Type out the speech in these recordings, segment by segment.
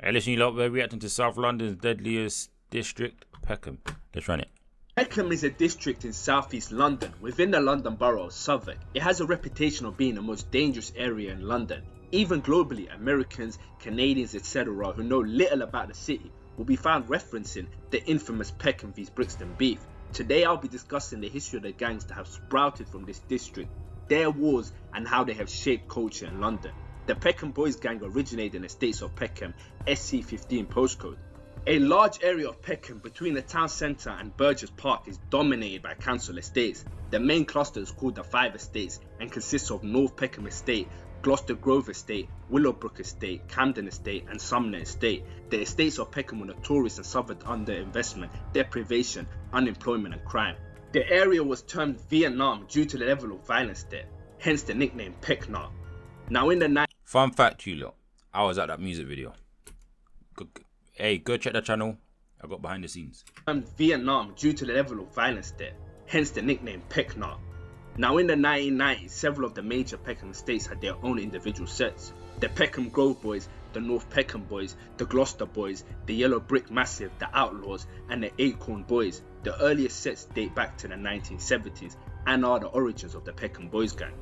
Hey, listen, you lot, we're reacting to South London's deadliest district, Peckham. Let's run it. Peckham is a district in southeast London, within the London borough of Southwark. It has a reputation of being the most dangerous area in London. Even globally, Americans, Canadians, etc. who know little about the city will be found referencing the infamous Peckham v Brixton beef. Today I'll be discussing the history of the gangs that have sprouted from this district, their wars and how they have shaped culture in London. The Peckham Boys gang originated in the estates of Peckham, SC15 postcode. A large area of Peckham between the town centre and Burgess Park is dominated by council estates. The main cluster is called the Five Estates and consists of North Peckham Estate, Gloucester Grove Estate, Willowbrook Estate, Camden Estate and Sumner Estate. The estates of Peckham were notorious and suffered under investment, deprivation, unemployment and crime. The area was termed Vietnam due to the level of violence there, hence the nickname Peckham. Now in the Fun fact, you lot, I was at that music video. Hey, go check the channel. I got behind the scenes. Vietnam due to the level of violence there, hence the nickname Peckham. Now in the 1990s, several of the major Peckham estates had their own individual sets. The Peckham Grove Boys, the North Peckham Boys, the Gloucester Boys, the Yellow Brick Massive, the Outlaws and the Acorn Boys. The earliest sets date back to the 1970s and are the origins of the Peckham Boys gang.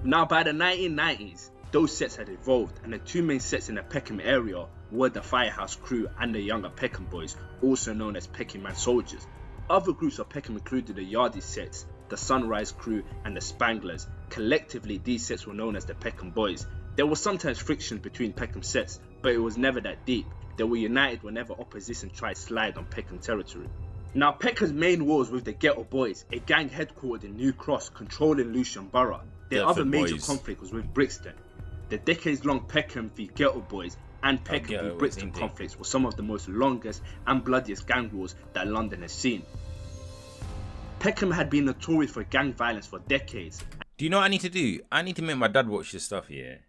Now by the 1990s, those sets had evolved and the two main sets in the Peckham area were the Firehouse Crew and the younger Peckham Boys, also known as Peckham Man Soldiers. Other groups of Peckham included the Yardie sets, the Sunrise Crew and the Spanglers. Collectively, these sets were known as the Peckham Boys. There was sometimes friction between Peckham sets, but it was never that deep. They were united whenever opposition tried to slide on Peckham territory. Now Peckham's main war was with the Ghetto Boys, a gang headquartered in New Cross controlling Lewisham Borough. Their other major conflict was with Brixton. The decades-long Peckham v Ghetto Boys and Peckham v Brixton conflicts were some of the most longest and bloodiest gang wars that London has seen. Peckham had been notorious for gang violence for decades. Do you know what I need to do? I need to make my dad watch this stuff here.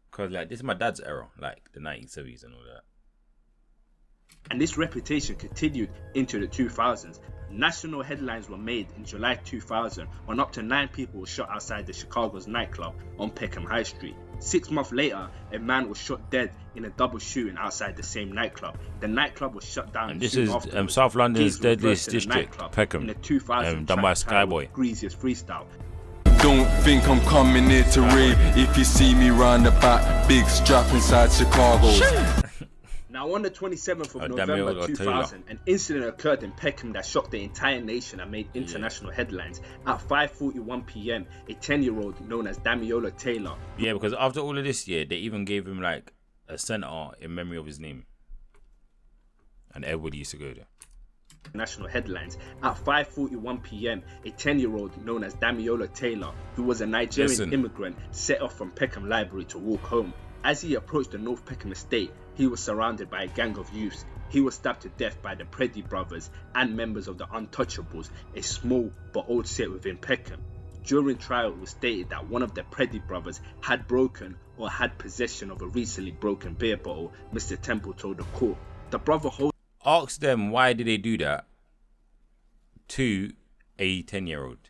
Because like this is my dad's era, like the 1970s and all that. And this reputation continued into the 2000s. National headlines were made in July 2000 when up to 9 people were shot outside the Chicago's nightclub on Peckham High Street. 6 months later, a man was shot dead in a double shooting outside the same nightclub. The nightclub was shut down. And this is South London's deadliest district, Peckham, in the 2000 done by Skyboy. Greasiest freestyle. Don't think I'm coming here to rave. If you see me round the back, big strap inside Chicago. Now on the 27th of November 2000, an incident occurred in Peckham that shocked the entire nation and made international headlines. At 5:41 PM, a 10-year-old known as Damiola Taylor. Yeah, because after all of this year, they even gave him like a centre in memory of his name. And everybody used to go there. National headlines. At 5:41 PM, a 10-year-old known as Damiola Taylor, who was a Nigerian immigrant, set off from Peckham Library to walk home. As he approached the North Peckham estate, he was surrounded by a gang of youths. He was stabbed to death by the Preddy brothers and members of the Untouchables, a small but old set within Peckham. During trial, it was stated that one of the Preddy brothers had broken or had possession of a recently broken beer bottle. Mr. Temple told the court. The brother asked them why did they do that to a 10-year-old.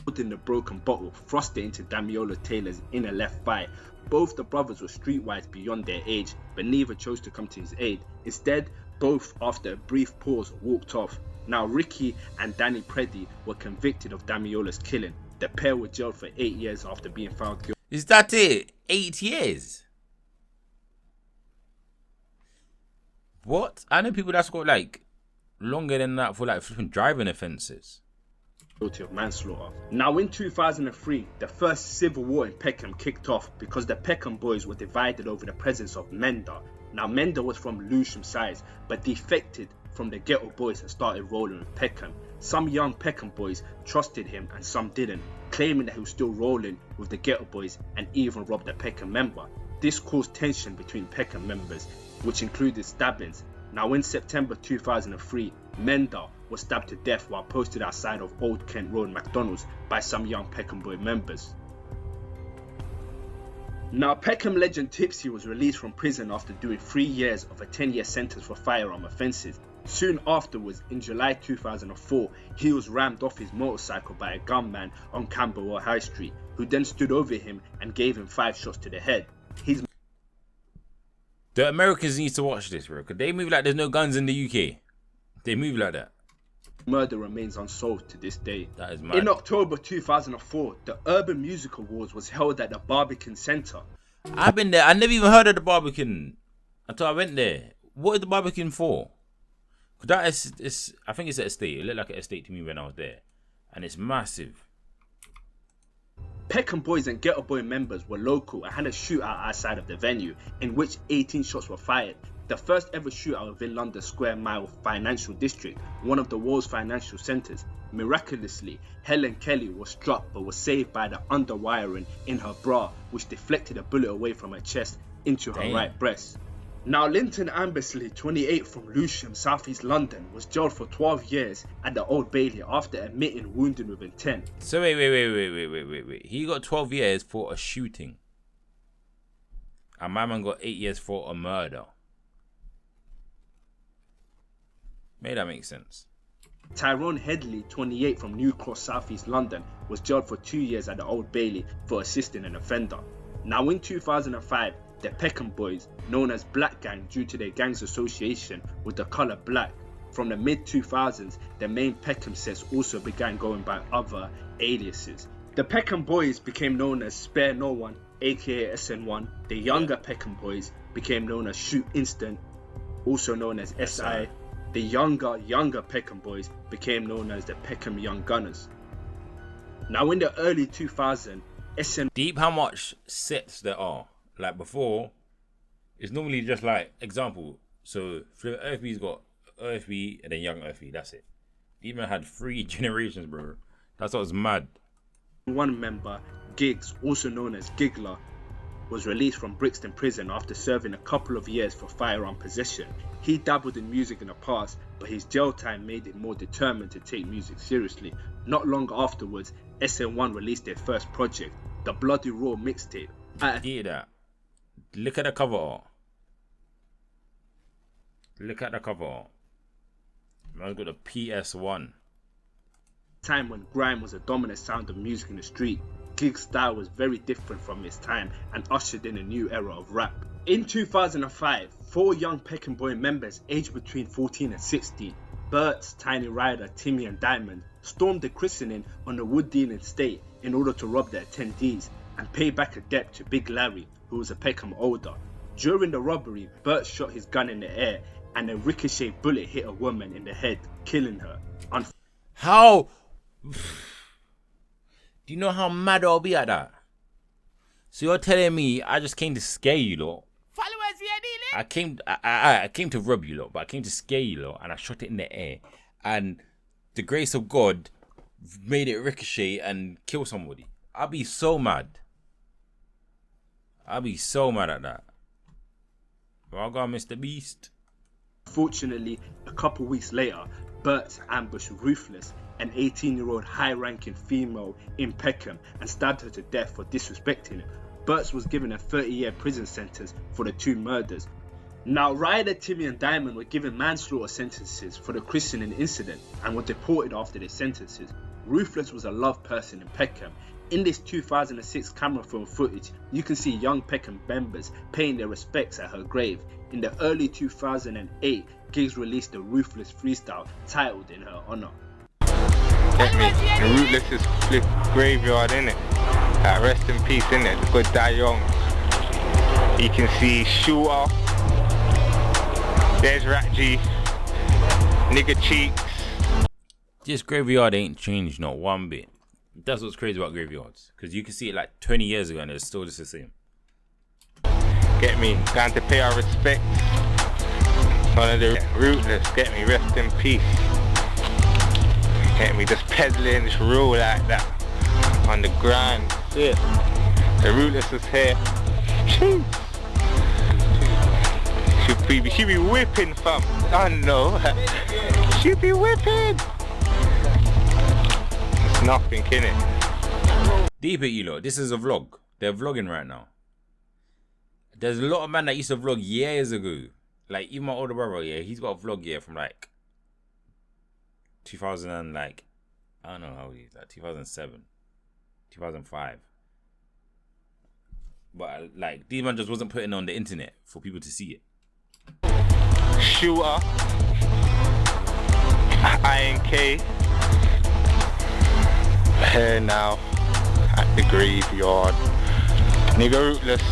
Holding the broken bottle, thrust it into Damiola Taylor's inner left thigh. Both the brothers were streetwise beyond their age, but neither chose to come to his aid. Instead, both, after a brief pause, walked off. Now Ricky and Danny Preddy were convicted of Damiola's killing. The pair were jailed for 8 years after being found guilty. Is that it? 8 years? What? I know people that's got like longer than that for like flipping driving offences. Of manslaughter. Now in 2003, the first civil war in Peckham kicked off because the Peckham boys were divided over the presence of Mender. Now Mender was from Lewisham sides but defected from the Ghetto Boys and started rolling with Peckham. Some young Peckham boys trusted him and some didn't, claiming that he was still rolling with the Ghetto Boys and even robbed a Peckham member. This caused tension between Peckham members, which included stabbings. Now in September 2003, Mender was stabbed to death while posted outside of Old Kent Road McDonald's by some young Peckham Boy members. Now Peckham legend Tipsy was released from prison after doing 3 years of a 10-year sentence for firearm offences. Soon afterwards, in July 2004, he was rammed off his motorcycle by a gunman on Camberwell High Street, who then stood over him and gave him 5 shots to the head. The Americans need to watch this, bro. Cause they move like there's no guns in the UK. They move like that. Murder remains unsolved to this day. That is mad. In October 2004, the Urban Music Awards was held at the Barbican Centre. I've been there. I never even heard of the Barbican until I went there. What is the Barbican for? Cause that is I think it's an estate. It looked like an estate to me when I was there, and it's massive. Peckham Boys and Ghetto Boy members were local and had a shootout outside of the venue, in which 18 shots were fired. The first ever shootout within London's Square Mile Financial District, one of the world's financial centres. Miraculously, Helen Kelly was struck but was saved by the underwiring in her bra, which deflected a bullet away from her chest into her right breast. Now, Linton Ambersley, 28, from Lewisham, South East London, was jailed for 12 years at the Old Bailey after admitting wounding with intent. So wait. He got 12 years for a shooting. And my man got 8 years for a murder. May that make sense? Tyrone Headley, 28, from New Cross, South East London, was jailed for 2 years at the Old Bailey for assisting an offender. Now, in 2005, the Peckham Boys, known as Black Gang due to their gang's association with the colour black. From the mid-2000s, the main Peckham sets also began going by other aliases. The Peckham Boys became known as Spare No One, aka SN1. The younger Peckham Boys became known as Shoot Instant, also known as SI. The younger Peckham Boys became known as the Peckham Young Gunners. Now, in the early 2000s, SN... Deep how much sets there are. Like before, it's normally just like, example, so Earthby's got Earthby and then Young Earthby, that's it. They even had 3 generations, bro. That's what was mad. One member, Giggs, also known as Giggler, was released from Brixton Prison after serving a couple of years for firearm possession. He dabbled in music in the past, but his jail time made him more determined to take music seriously. Not long afterwards, SN1 released their first project, the Bloody Raw mixtape. Hear that? Look at the cover art. Look at the cover art. Man's got a PS1. Time when grime was a dominant sound of music in the street, Giggs' style was very different from his time and ushered in a new era of rap. In 2005, 4 young Peckham Boy members aged between 14 and 16, Bertz, Tiny Ryder, Timmy and Diamond, stormed the christening on the Wood Dean estate in order to rob the attendees and pay back a debt to Big Larry, who was a Peckham older. During the robbery, Bert shot his gun in the air and a ricochet bullet hit a woman in the head, killing her. How? Do you know how mad I'll be at that? So you're telling me I just came to scare you lot? Followers, we are dealing. I came to rob you lot, but I came to scare you lot, and I shot it in the air, and the grace of God made it ricochet and kill somebody. I'll be so mad. I'll be so mad at that. Well got Mr. Beast. Unfortunately, a couple weeks later, Bert ambushed Ruthless, an 18-year-old high-ranking female in Peckham, and stabbed her to death for disrespecting him. Bert was given a 30-year prison sentence for the 2 murders. Now, Ryder, Timmy and Diamond were given manslaughter sentences for the christening incident and were deported after their sentences. Ruthless was a loved person in Peckham. In this 2006 camera film footage, you can see young Peckham members paying their respects at her grave. In the early 2008, Giggs released a Ruthless freestyle titled in her honour. Get me? And Ruthless is flip graveyard, innit? Rest in peace, innit? The good die young. You can see Shooter. There's Rat G. Nigga Cheeks. This graveyard ain't changed not one bit. That's what's crazy about graveyards, because you can see it like 20 years ago and it's still just the same. Get me? Going to pay our respects. One of the Rootless. Get me? Rest in peace. Get me? Just peddling, just roll like that on the grind. Yeah. The Rootless is here. Jeez. She be whipping, fam. I know. She be whipping. It's nothing, innit? Deep it, you lot. This is a vlog. They're vlogging right now. There's a lot of men that used to vlog years ago. Like, even my older brother, yeah, he's got a vlog, yeah, from like 2000 and like, I don't know how old he is, like 2007, 2005. But like, these man just wasn't putting on the internet for people to see it. Shooter, INK, here now at the graveyard. Nigga Rootless.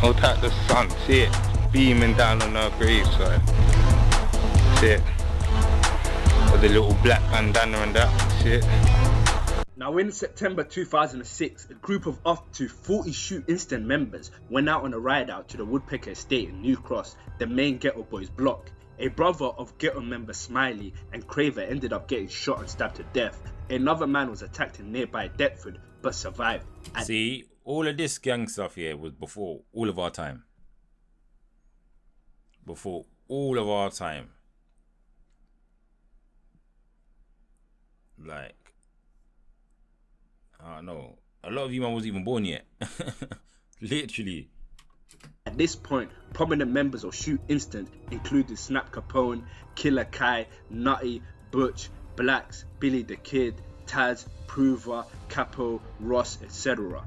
Hold out the sun, see it beaming down on our graveside. See it. With the little black bandana and that, see it. Now in September 2006, a group of up to 40 Shoot Instant members went out on a ride out to the Woodpecker estate in New Cross, the main Ghetto Boys block. A brother of Ghetto member Smiley and Craver ended up getting shot and stabbed to death. Another man was attacked in nearby Deptford but survived. See, all of this gang stuff here was before all of our time. Before all of our time. Like, I don't know. A lot of you man wasn't even born yet. Literally. At this point, prominent members of Shoot Instant included Snap Capone, Killer Kai, Nutty, Butch, Blacks, Billy the Kid, Taz, Prover, Capo, Ross, etc.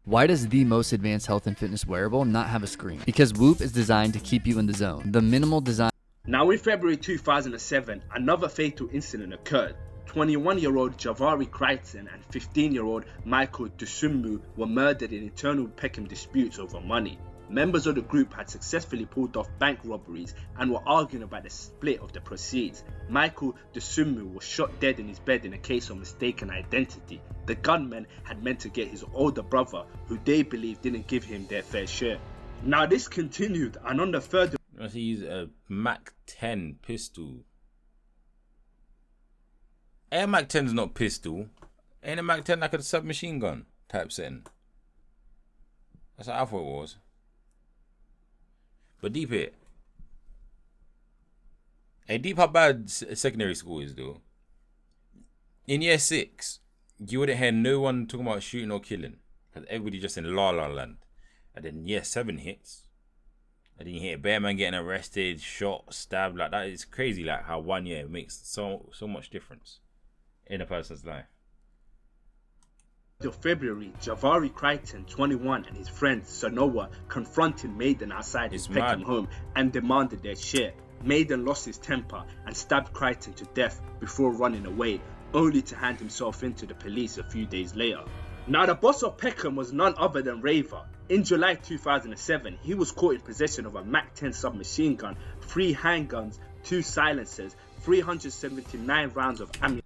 Why does the most advanced health and fitness wearable not have a screen? Because Whoop is designed to keep you in the zone. The minimal design. Now in February 2007, another fatal incident occurred. 21-year-old Javari Crichton and 15-year-old Michael Dusumu were murdered in internal Peckham disputes over money. Members of the group had successfully pulled off bank robberies and were arguing about the split of the proceeds. Michael Dusumu was shot dead in his bed in a case of mistaken identity. The gunmen had meant to get his older brother, who they believed didn't give him their fair share. Now this continued, and on the 3rd of He used a Mac 10 pistol. A Mac 10's not pistol. Ain't a Mac 10 like a submachine gun type setting? That's what I thought it was. But deep it. Hey, deep how bad secondary school is though. In year 6, you wouldn't hear no one talking about shooting or killing. Because everybody just in la la land. And then year 7 hits. And then you hear bear man getting arrested, shot, stabbed. Like that is crazy, like how 1 year makes so much difference in a person's life. of February, Javari Crichton, 21, and his friend Sanoa confronted Maiden outside his Peckham home and demanded their share. Maiden lost his temper and stabbed Crichton to death before running away, only to hand himself in to the police a few days later. Now the boss of Peckham was none other than Raver. In July 2007, he was caught in possession of a Mac 10 submachine gun, 3 handguns, 2 silencers, 379 rounds of ammunition.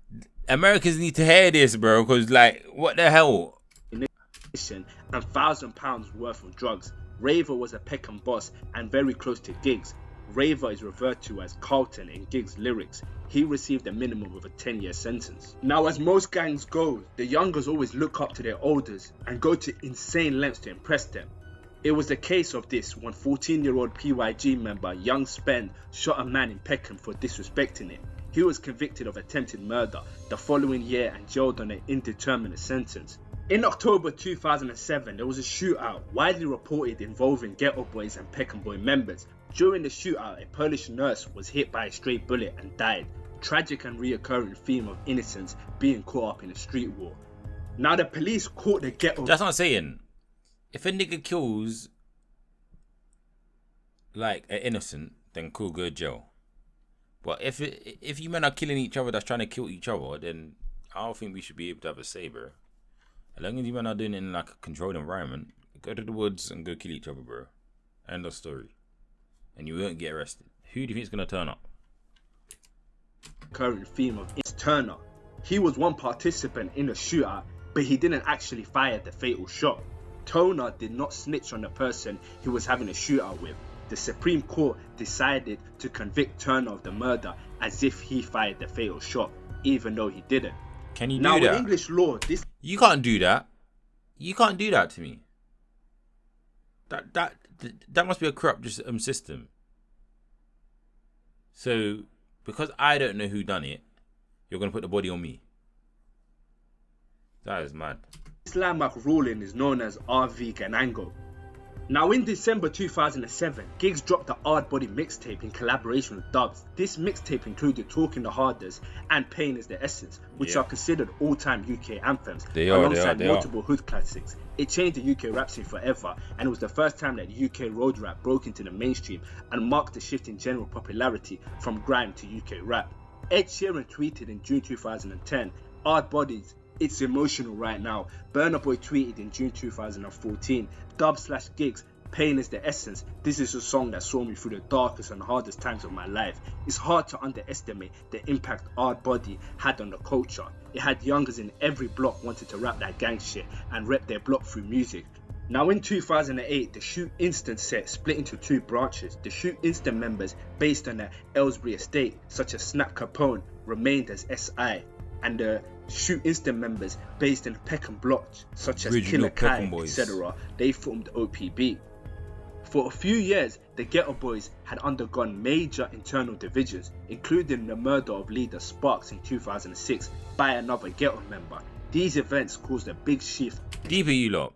Americans need to hear this, bro, because like, what the hell? And £1,000 worth of drugs. Raver was a Peckham boss and very close to Giggs. Raver is referred to as Carlton in Giggs' lyrics. He received a minimum of a 10-year sentence. Now, as most gangs go, the youngers always look up to their elders and go to insane lengths to impress them. It was the case of this when 14-year-old PYG member Young Spend shot a man in Peckham for disrespecting him. He was convicted of attempted murder the following year and jailed on an indeterminate sentence. In October 2007, there was a shootout widely reported involving Ghetto Boys and Peckham Boy members. During the shootout, a Polish nurse was hit by a stray bullet and died. Tragic and reoccurring theme of innocence being caught up in a street war. Now the police caught the Ghetto... That's what I'm saying. If a nigga kills like an innocent, then cool, go to jail. But if you men are killing each other that's trying to kill each other, then I don't think we should be able to have a say, bro. As long as you men are doing it in like a controlled environment, go to the woods and go kill each other, bro. End of story. And you won't get arrested. Who do you think is gonna turn up? Current theme of it's Turner. He was one participant in a shootout, but he didn't actually fire the fatal shot. Turner did not snitch on the person he was having a shootout with. The Supreme Court decided to convict Turner of the murder as if he fired the fatal shot, even though he didn't. Can you do now, that? in English law, this... You can't do that. You can't do that to me. That must be a corrupt system. So, because I don't know who done it, you're going to put the body on me. That is mad. This landmark ruling is known as RV Ganango. Now in December 2007, Giggs dropped the Hard Body mixtape in collaboration with Dubs. This mixtape included Talking the Hardest and Pain is the Essence, which are considered all-time UK anthems, alongside multiple hood classics. It changed the UK rap scene forever, and it was the first time that UK road rap broke into the mainstream and marked a shift in general popularity from grime to UK rap. Ed Sheeran tweeted in June 2010, "Hard Bodies, it's emotional right now." Burna Boy tweeted in June 2014, Dub/Giggs, Pain is the Essence. This is a song that saw me through the darkest and hardest times of my life. It's hard to underestimate the impact Hard Body had on the culture. It had youngers in every block wanted to rap that gang shit and rep their block through music. Now in 2008, the Shoot Instant set split into two branches. The Shoot Instant members based on the Aylesbury estate, such as Snap Capone, remained as SI, and the Shoot Instant members based in Peckham block, such as Original Killer Kai, Peckham boys. etc., they formed OPB. For a few years, the Ghetto Boys had undergone major internal divisions, including the murder of leader Sparks in 2006 by another Ghetto member. These events caused a big shift. Deeper, you lot.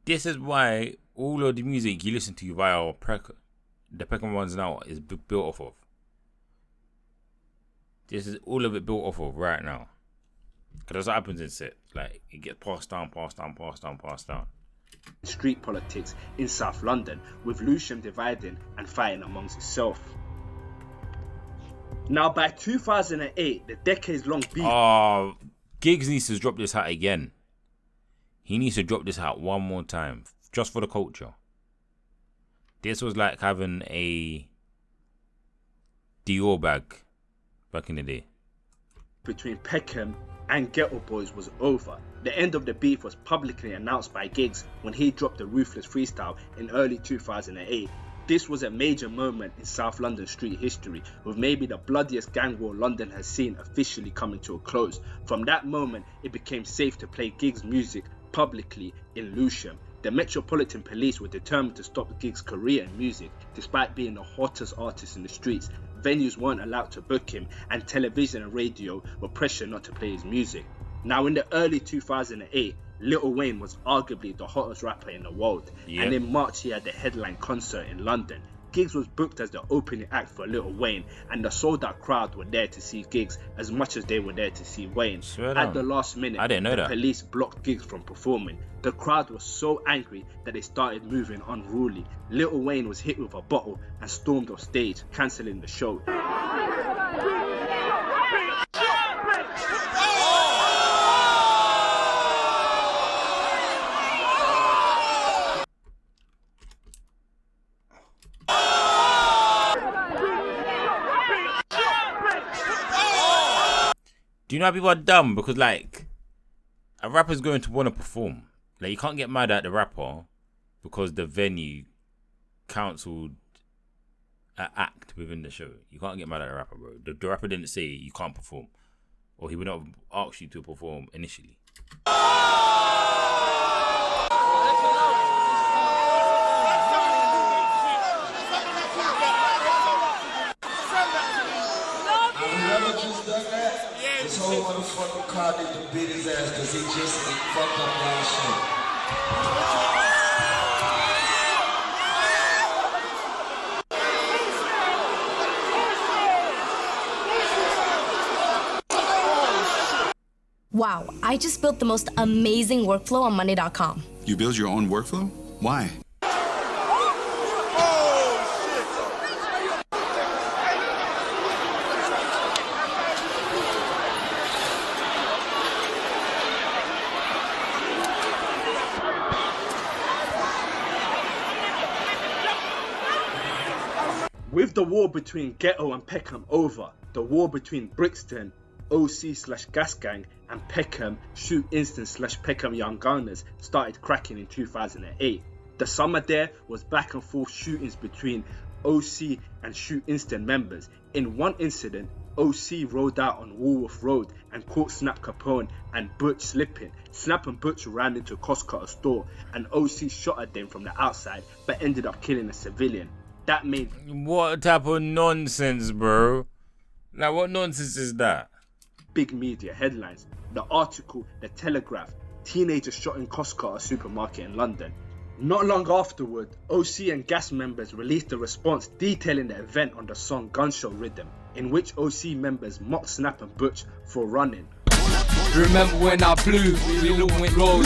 This is why all of the music you listen to via the Peckham ones now is built off of. This is all of it built off of right now. Because that's what happens in set. Like, it gets passed down. Street politics in South London, with Lewisham dividing and fighting amongst itself. Now by 2008, the decades-long beef... Giggs needs to drop this hat again. He needs to drop this hat one more time, just for the culture. This was like having a Dior bag back in the day. Between Peckham and Ghetto Boys was over. The end of the beef was publicly announced by Giggs when he dropped the Ruthless freestyle in early 2008. This was a major moment in South London street history, with maybe the bloodiest gang war London has seen officially coming to a close. From that moment, it became safe to play Giggs' music publicly in Lewisham. The Metropolitan Police were determined to stop Giggs' career in music, despite being the hottest artist in the streets. Venues weren't allowed to book him, and television and radio were pressured not to play his music. Now in the early 2008, Lil Wayne was arguably the hottest rapper in the world, and in March he had the headline concert in London. Giggs was booked as the opening act for Lil Wayne, and the sold-out crowd were there to see Giggs as much as they were there to see Wayne. At the last minute, the police blocked Giggs from performing. The crowd was so angry that they started moving unruly. Lil Wayne was hit with a bottle and stormed off stage, cancelling the show. Do you know how people are dumb? Because, like, a rapper's going to want to perform. Like, you can't get mad at the rapper because the venue cancelled an act within the show. You can't get mad at the rapper, bro. The rapper didn't say you can't perform, or he would not have asked you to perform initially. This whole motherfucking car need to beat his ass because he just fucked up that shit. Wow, I just built the most amazing workflow on Monday.com. You build your own workflow? Why? With the war between Ghetto and Peckham over, the war between Brixton, OC/Gas Gang, and Peckham, Shoot Instant /Peckham Young Gunners started cracking in 2008. The summer there was back and forth shootings between OC and Shoot Instant members. In one incident, OC rode out on Woolworth Road and caught Snap Capone and Butch slipping. Snap and Butch ran into Costco store and OC shot at them from the outside but ended up killing a civilian. That made... What type of nonsense, bro? Like, what nonsense is that? Big media headlines. The article, The Telegraph, teenager shot in Costco, a supermarket in London. Not long afterward, OC and Gas members released a response detailing the event on the song Gunshot Rhythm, in which OC members mocked Snap and Butch for running. Remember when I blew, we all went road.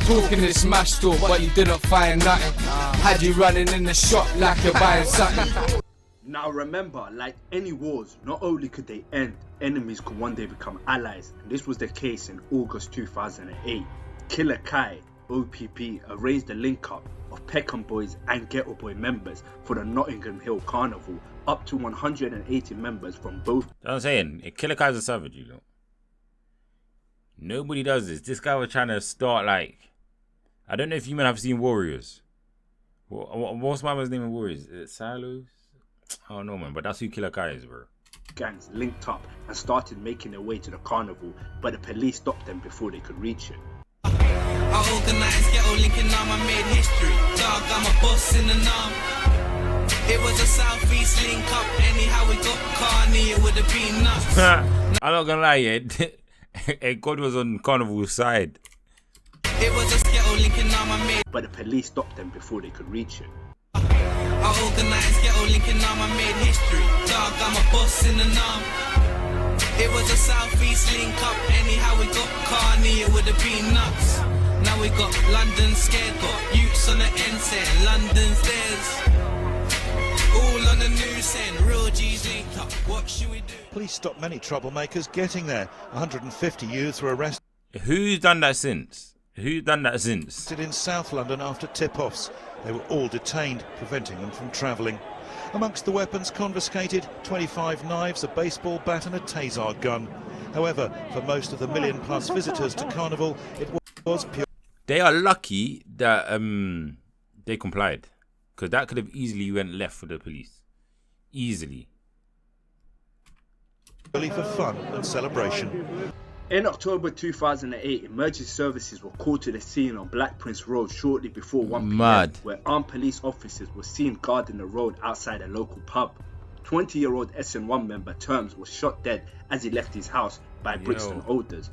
Talking in smash store, but you didn't find nothing. Had you running in the shop like you're buying something. Now remember, like any wars, not only could they end, enemies could one day become allies, and this was the case in August 2008. Killer Kai, OPP, arranged a link-up of Peckham Boys and Ghetto Boy members for the Nottingham Hill Carnival, up to 180 members from both. I'm saying, Killer Kai's a savage, you know. Nobody does this. This guy was trying to start like, I don't know if you men have seen Warriors. What's my man's name in Warriors? Is it Silos? I don't know, man, but that's who Killer Kai is, bro. Gangs linked up and started making their way to the carnival, but the police stopped them before they could reach it. I organized ghetto linking arm, I made history. Dog, I'm a boss in the norm. It was a southeast link up. Anyhow we got Carney, it would have been nuts. I'm not gonna lie, yeah. God was on Carnival's side. It was a ghetto linking arm, I made. But the police stopped them before they could reach it. I organized ghetto linking arm, I made history. Dog, I'm a boss in the norm. It was a southeast link up. Anyhow we got Carney, it would have been nuts. Now we got London scared, got youths on the end saying London's theirs. All on the news saying real G's linked up. What should we do? Police stopped many troublemakers getting there. 150 youths were arrested. Who's done that since? Who's done that since? In South London after tip-offs. They were all detained, preventing them from travelling. Amongst the weapons confiscated, 25 knives, a baseball bat and a taser gun. However, for most of the million-plus visitors to Carnival, it was pure. They are lucky that they complied, because that could have easily went left for the police. Easily. Only for fun and celebration. In October 2008, emergency services were called to the scene on Black Prince Road shortly before 1 p.m, where armed police officers were seen guarding the road outside a local pub. 20-year-old SN1 member Terms was shot dead as he left his house by Brixton Olders.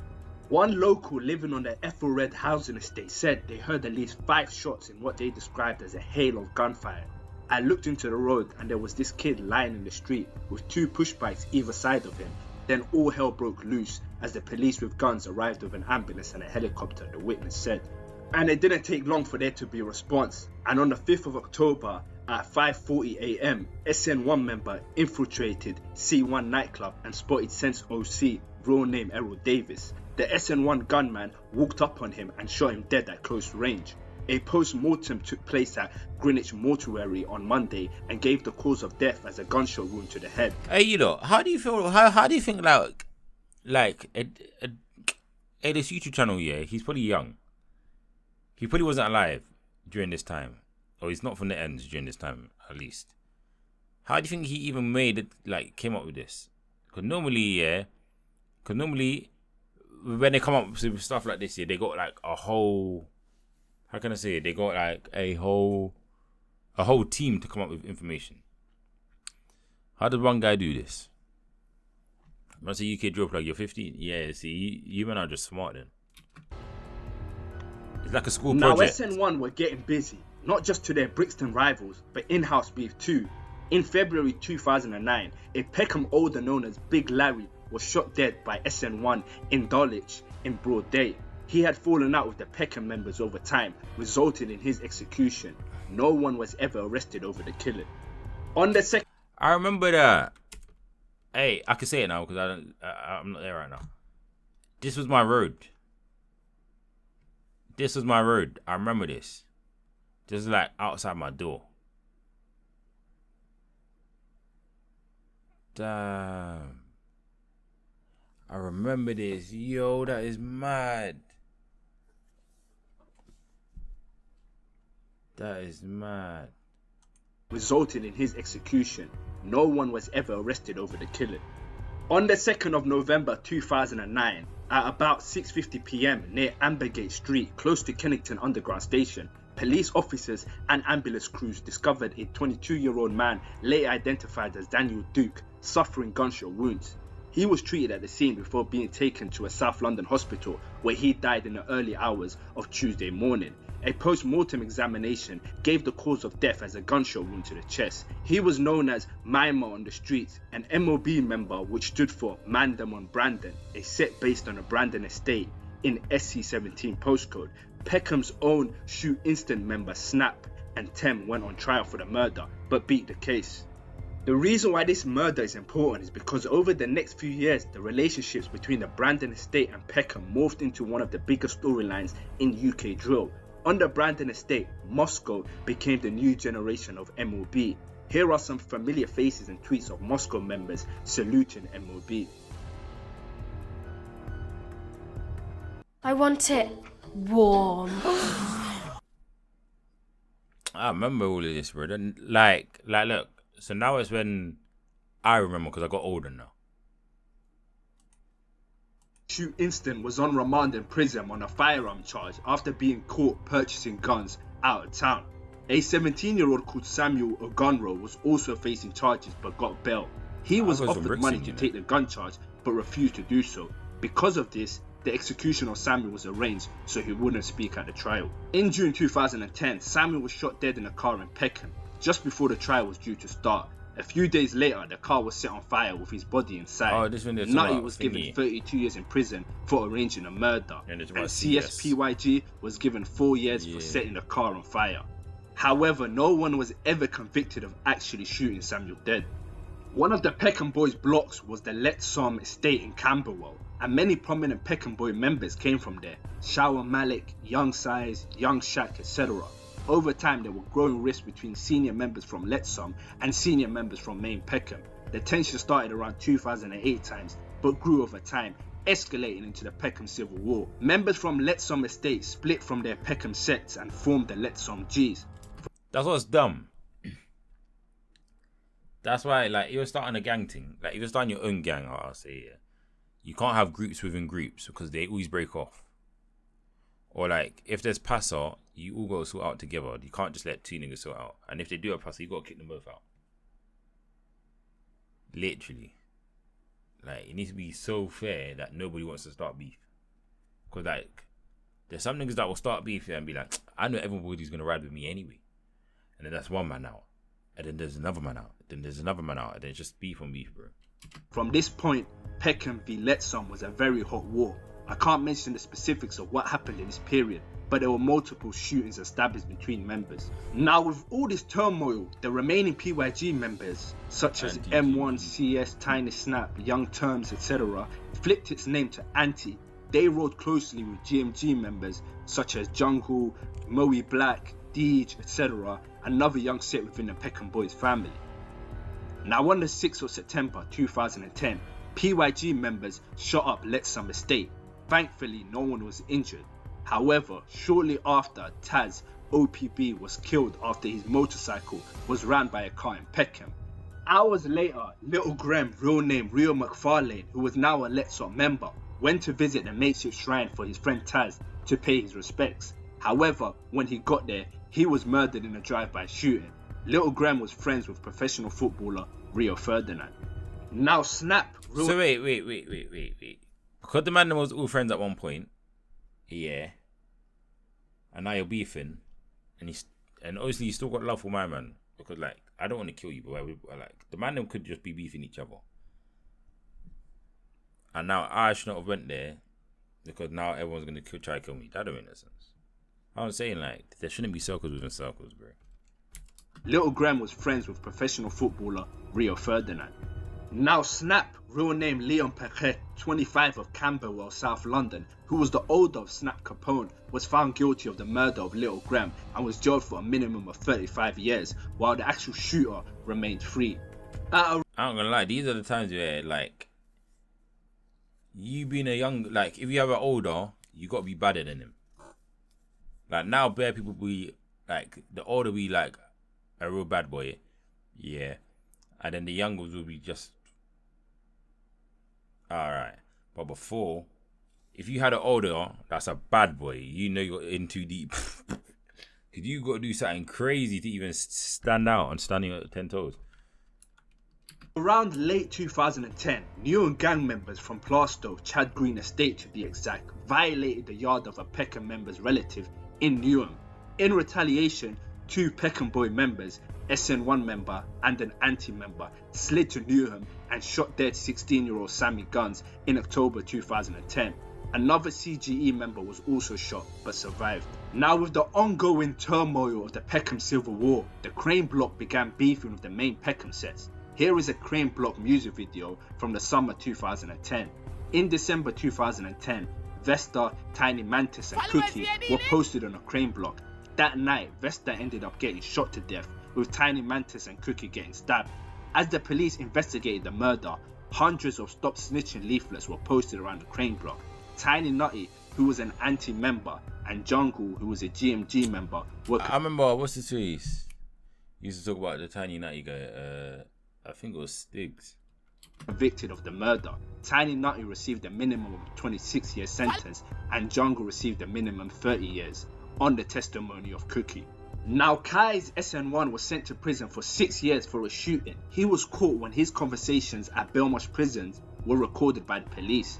One local living on the Ethelred housing estate said they heard at least 5 shots in what they described as a hail of gunfire. I looked into the road and there was this kid lying in the street with 2 push bikes either side of him. Then all hell broke loose as the police with guns arrived with an ambulance and a helicopter, the witness said. And it didn't take long for there to be a response. And on the 5th of October at 5:40 a.m, SN1 member infiltrated C1 nightclub and spotted Sense OC, real name Errol Davis. The SN1 gunman walked up on him and shot him dead at close range. A post-mortem took place at Greenwich Mortuary on Monday and gave the cause of death as a gunshot wound to the head. Hey, you know, how do you feel? How do you think like this YouTube channel? Yeah, he's probably young. He probably wasn't alive during this time, or he's not from the ends during this time, at least. How do you think he even made it? Like, came up with this? Because normally when they come up with stuff like this, yeah, they got like a whole. How can I say it? They got like a whole team to come up with information. How did one guy do this? That's a UK drill plug. You're 15. Yeah, see, you men are just smart then. It's like a school project. Now SN1 were getting busy, not just to their Brixton rivals, but in-house beef too. In February 2009, a Peckham older known as Big Larry was shot dead by SN1 in Dulwich in broad day. He had fallen out with the Peckham members over time, resulting in his execution. No one was ever arrested over the killing. On the second, I remember that. Hey, I can say it now because I'm not there right now. This was my road. This was my road. I remember this. Just like outside my door. Damn. I remember this. Yo, that is mad. That is mad. Resulting in his execution. No one was ever arrested over the killing. On the 2nd of November 2009, at about 6:50 p.m. near Ambergate Street, close to Kennington Underground Station, police officers and ambulance crews discovered a 22-year-old man later identified as Daniel Duke, suffering gunshot wounds. He was treated at the scene before being taken to a South London hospital where he died in the early hours of Tuesday morning. A post-mortem examination gave the cause of death as a gunshot wound to the chest. He was known as Mimer on the streets, an MOB member which stood for Man Them on Brandon, a set based on a Brandon estate in SC17 postcode. Peckham's own Shoot Instant member Snap and Tem went on trial for the murder, but beat the case. The reason why this murder is important is because over the next few years, the relationships between the Brandon estate and Peckham morphed into one of the biggest storylines in UK drill. Under Brandon estate, Moscow became the new generation of MOB. Here are some familiar faces and tweets of Moscow members saluting MOB. I want it warm. I remember all of this, bro. Then, like, look. So now it's when I remember because I got older now. Shoot Instant was on remand in prison on a firearm charge after being caught purchasing guns out of town. A 17-year-old called Samuel Ogunro was also facing charges but got bail. He was offered money to take the gun charge but refused to do so. Because of this, the execution of Samuel was arranged so he wouldn't speak at the trial. In June 2010, Samuel was shot dead in a car in Peckham, just before the trial was due to start. A few days later, the car was set on fire with his body inside. Nutty was given 32 years in prison for arranging a murder, and CSPYG was given 4 years for setting the car on fire. However, no one was ever convicted of actually shooting Samuel dead. One of the Peckham Boys' blocks was the Let Some estate in Camberwell, and many prominent Peckham Boy members came from there. Shower Malik, Young Size, Young Shaq, etc. Over time, there were growing rifts between senior members from Let Some and senior members from main Peckham. The tension started around 2008 times, but grew over time, escalating into the Peckham Civil War. Members from Let Some estate split from their Peckham sets and formed the Let Some Gs. That's what's dumb. That's why, like, you're starting a gang thing. Like, if you're starting your own gang, I'll say, yeah, you can't have groups within groups because they always break off. Or, like, if there's passer, you all got to sort out together. You can't just let two niggas sort out. And if they do a passer, you got to kick them both out. Literally. Like, it needs to be so fair that nobody wants to start beef. Because, like, there's some niggas that will start beef here and be like, I know everybody's going to ride with me anyway. And then that's one man out. And then there's another man out. Then there's another man out. And then it's just beef on beef, bro. From this point, Peckham v Let Some was a very hot war. I can't mention the specifics of what happened in this period, but there were multiple shootings established between members. Now, with all this turmoil, the remaining PYG members, such as M1, CS, Tiny Snap, Young Terms, etc., flipped its name to Anti. They rode closely with GMG members, such as Jungle, Moe Black, Deej, etc., another young set within the Peckham Boys family. Now, on the 6th of September 2010, PYG members shot up Let Some estate. Thankfully, no one was injured. However, shortly after, Taz, OPB, was killed after his motorcycle was ran by a car in Peckham. Hours later, Little Graham, real name Rio McFarlane, who was now a Let Some member, went to visit the makeshift shrine for his friend Taz to pay his respects. However, when he got there, he was murdered in a drive-by shooting. Little Graham was friends with professional footballer Rio Ferdinand. Now Snap... So wait. Because the man was all friends at one point, yeah, and now you're beefing, and obviously you still got love for my man, because, like, I don't want to kill you, but like, the man them could just be beefing each other. And now I should not have went there, because now everyone's going to try to kill me. That don't make no sense. I'm saying, like, there shouldn't be circles within circles, bro. Little Graham was friends with professional footballer Rio Ferdinand. Now Snap, real name Leon Perret, 25 of Camberwell, South London, who was the older of Snap Capone, was found guilty of the murder of Little Graham and was jailed for a minimum of 35 years, while the actual shooter remained free. I'm not gonna lie, these are the times where, like, you being a young, like, if you have an older, you gotta be better than him. Like, now bare people be, like, the older be, like, a real bad boy, yeah, and then the youngers will be just alright. But before, if you had an older that's a bad boy, you know you're in too deep. Cause you got to do something crazy to even stand out and standing at 10 toes. Around late 2010, Newham gang members from Plaistow, Chad Green Estate to be exact, violated the yard of a Peckham member's relative in Newham. In retaliation, 2 Peckham Boy members, SN1 member and an anti-member, slid to Newham and shot dead 16-year-old Sammy Guns in October 2010. Another CGE member was also shot but survived. Now, with the ongoing turmoil of the Peckham Civil War, the Crane Block began beefing with the main Peckham sets. Here is a Crane Block music video from the summer 2010. In December 2010, Vesta, Tiny Mantis and Cookie were posted on a Crane Block. That night, Vesta ended up getting shot to death, with Tiny Mantis and Cookie getting stabbed. As the police investigated the murder, hundreds of Stop Snitching leaflets were posted around the Crane Block. Tiny Nutty, who was an anti-member, and Jungle, who was a GMG member, were... I remember, what's the tweets? You used to talk about the Tiny Nutty guy, I think it was Stiggs. Convicted of the murder. Tiny Nutty received a minimum of 26-year sentence, and Jungle received a minimum 30 years, on the testimony of Cookie. Now, Kai's SN1 was sent to prison for 6 years for a shooting. He was caught when his conversations at Belmarsh prisons were recorded by the police.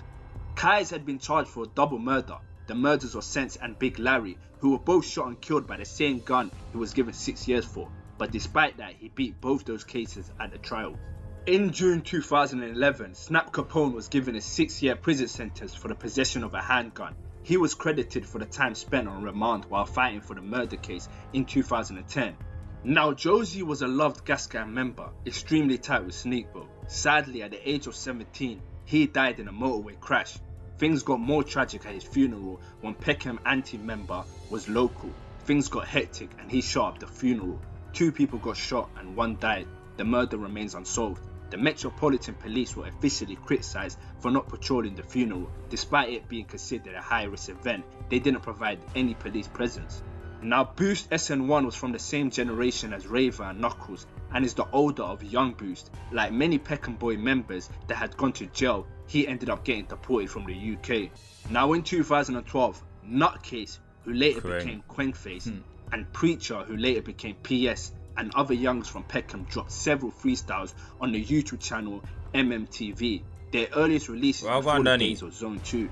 Kai's had been charged for a double murder, the murders of Sense and Big Larry, who were both shot and killed by the same gun he was given 6 years for, but despite that, he beat both those cases at the trial. In June 2011, Snap Capone was given a 6-year prison sentence for the possession of a handgun. He was credited for the time spent on remand while fighting for the murder case in 2010. Now, Josie was a loved Gas Gang member, extremely tight with Sneakbo. Sadly, at the age of 17, he died in a motorway crash. Things got more tragic at his funeral when Peckham anti-member was local. Things got hectic and he shot up the funeral. 2 people got shot and 1 died. The murder remains unsolved. The Metropolitan Police were officially criticised for not patrolling the funeral. Despite it being considered a high-risk event, they didn't provide any police presence. Now, Boost SN1 was from the same generation as Raver and Knuckles and is the older of Young Boost. Like many Peckham Boy members that had gone to jail, he ended up getting deported from the UK. Now, in 2012, Nutcase, who later became Kwengface, and Preacher, who later became PS, and other youngs from Peckham dropped several freestyles on the YouTube channel MMTV. Their earliest releases before the days of Zone 2.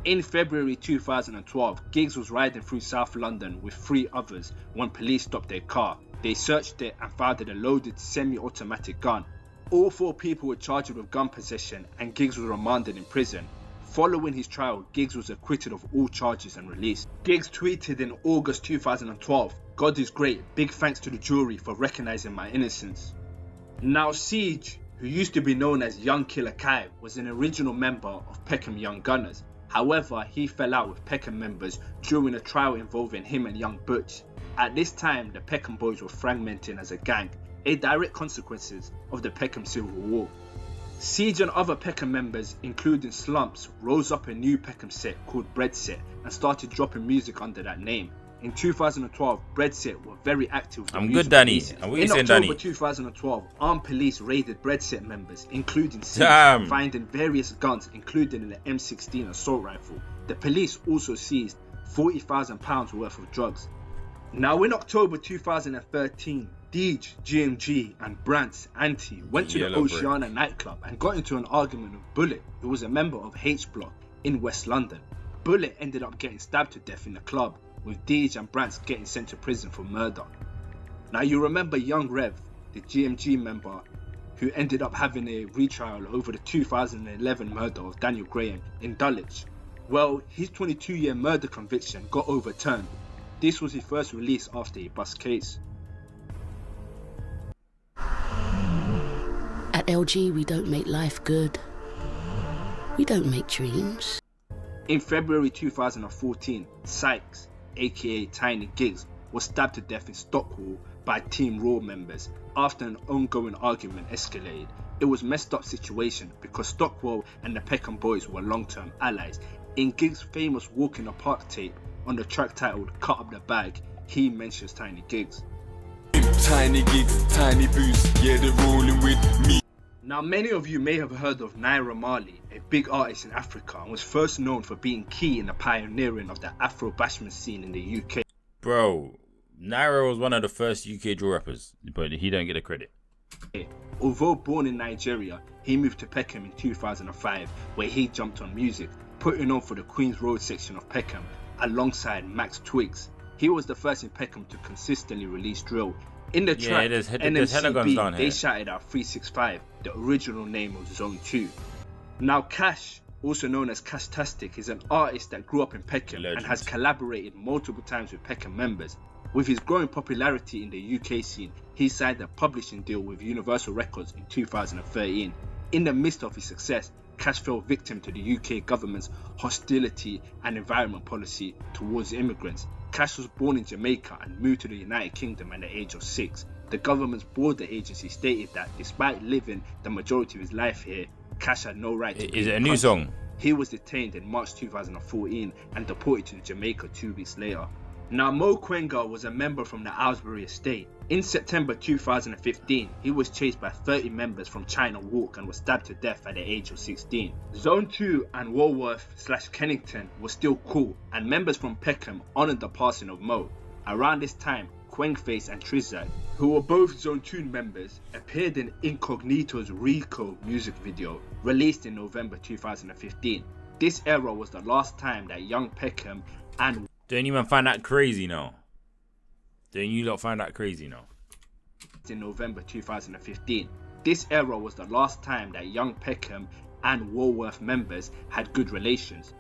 In February 2012, Giggs was riding through South London with 3 others when police stopped their car. They searched it and found a loaded semi-automatic gun. All 4 people were charged with gun possession and Giggs was remanded in prison. Following his trial, Giggs was acquitted of all charges and released. Giggs tweeted in August 2012, "God is great, big thanks to the jury for recognising my innocence." Now, Siege, who used to be known as Young Killer Kai, was an original member of Peckham Young Gunners. However, he fell out with Peckham members during a trial involving him and Young Butch. At this time, the Peckham Boys were fragmenting as a gang, a direct consequences of the Peckham Civil War. Siege and other Peckham members, including Slumps, rose up a new Peckham set called Bread Set and started dropping music under that name. In 2012, Bread Set were very active with I'm good, Danny. In October 2012, armed police raided Bread Set members, including Siege, finding various guns, including an M16 assault rifle. The police also seized £40,000 worth of drugs. Now, in October 2013, Deej, GMG and Brant's Anti went to the Oceana nightclub and got into an argument with Bullet, who was a member of H Block in West London. Bullet ended up getting stabbed to death in the club, with Deej and Brant's getting sent to prison for murder. Now, you remember Young Rev, the GMG member, who ended up having a retrial over the 2011 murder of Daniel Graham in Dulwich. Well, his 22-year murder conviction got overturned. This was his first release after a bust case. At LG, we don't make life good. We don't make dreams. In February 2014, Sykes, aka Tiny Giggs, was stabbed to death in Stockwell by Team Raw members after an ongoing argument escalated. It was a messed up situation because Stockwell and the Peckham Boys were long-term allies. In Giggs' famous Walk in the Park tape, on the track titled Cut Up the Bag, he mentions Tiny Giggs. Tiny Giggs, Tiny Boost, yeah, they're rolling with me. Now, many of you may have heard of Naira Marley, a big artist in Africa, and was first known for being key in the pioneering of the Afro bashment scene in the UK. Bro, Naira was one of the first UK drill rappers, but he don't get the credit. Although born in Nigeria, he moved to Peckham in 2005, where he jumped on music, putting on for the Queen's Road section of Peckham alongside Max Twigs. He was the first in Peckham to consistently release drill. In the track, there's hella guns down NMCB, here. they shouted out 365, the original name of Zone 2. Now Cash, also known as Cashtastic, is an artist that grew up in Peckham and has collaborated multiple times with Peckham members. With his growing popularity in the UK scene, he signed a publishing deal with Universal Records in 2013. In the midst of his success, Cash fell victim to the UK government's hostility and environment policy towards immigrants. Cash was born in Jamaica and moved to the United Kingdom at the age of 6. The government's border agency stated that despite living the majority of his life here, Cash had no right to Is it a new song? He was detained in March 2014 and deported to Jamaica 2 weeks later. Now Mo Kwenga was a member from the Aylesbury estate. In September 2015, he was chased by 30 members from China Walk and was stabbed to death at the age of 16. Zone 2 and Walworth/Kennington were still cool, and members from Peckham honoured the passing of Mo. Around this time, Kwengface and Trizak, who were both Zone 2 members, appeared in Incognito's Rico music video, released in November 2015. This era was the last time that young Peckham and Don't you man find that crazy now? Don't you lot find that crazy now? in November 2015. This era was the last time that young Peckham and Walworth members had good relations.